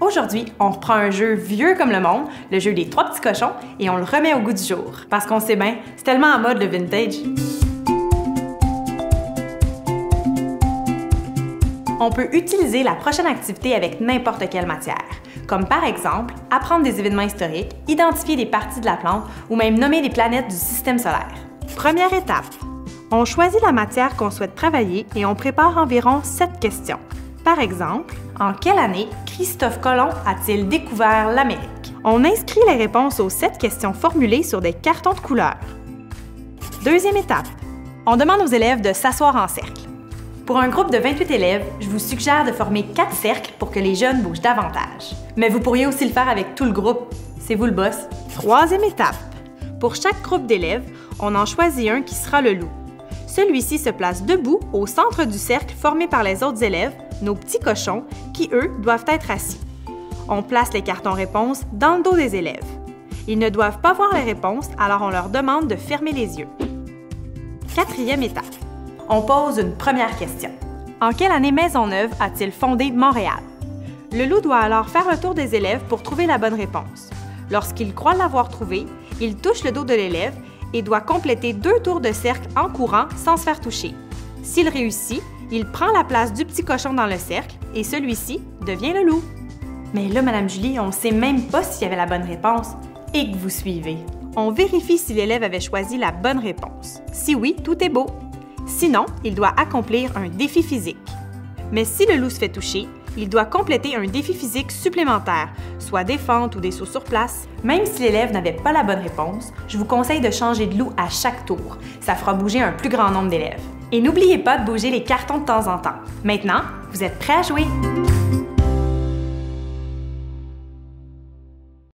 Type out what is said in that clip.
Aujourd'hui, on reprend un jeu vieux comme le monde, le jeu des 3 petits cochons, et on le remet au goût du jour. Parce qu'on sait bien, c'est tellement en mode le vintage. On peut utiliser la prochaine activité avec n'importe quelle matière, comme par exemple apprendre des événements historiques, identifier des parties de la plante ou même nommer les planètes du système solaire. Première étape, on choisit la matière qu'on souhaite travailler et on prépare environ 7 questions. Par exemple, en quelle année Christophe Colomb a-t-il découvert l'Amérique? On inscrit les réponses aux 7 questions formulées sur des cartons de couleur. Deuxième étape, on demande aux élèves de s'asseoir en cercle. Pour un groupe de 28 élèves, je vous suggère de former 4 cercles pour que les jeunes bougent davantage. Mais vous pourriez aussi le faire avec tout le groupe. C'est vous le boss. Troisième étape. Pour chaque groupe d'élèves, on en choisit un qui sera le loup. Celui-ci se place debout au centre du cercle formé par les autres élèves, nos petits cochons, qui, eux, doivent être assis. On place les cartons réponses dans le dos des élèves. Ils ne doivent pas voir les réponses, alors on leur demande de fermer les yeux. Quatrième étape. On pose une première question. En quelle année Maisonneuve a-t-il fondé Montréal? Le loup doit alors faire le tour des élèves pour trouver la bonne réponse. Lorsqu'il croit l'avoir trouvée, il touche le dos de l'élève et doit compléter 2 tours de cercle en courant sans se faire toucher. S'il réussit, il prend la place du petit cochon dans le cercle et celui-ci devient le loup. Mais là, Madame Julie, on ne sait même pas s'il y avait la bonne réponse et que vous suivez. On vérifie si l'élève avait choisi la bonne réponse. Si oui, tout est beau. Sinon, il doit accomplir un défi physique. Mais si le loup se fait toucher, il doit compléter un défi physique supplémentaire, soit des fentes ou des sauts sur place. Même si l'élève n'avait pas la bonne réponse, je vous conseille de changer de loup à chaque tour. Ça fera bouger un plus grand nombre d'élèves. Et n'oubliez pas de bouger les cartons de temps en temps. Maintenant, vous êtes prêts à jouer?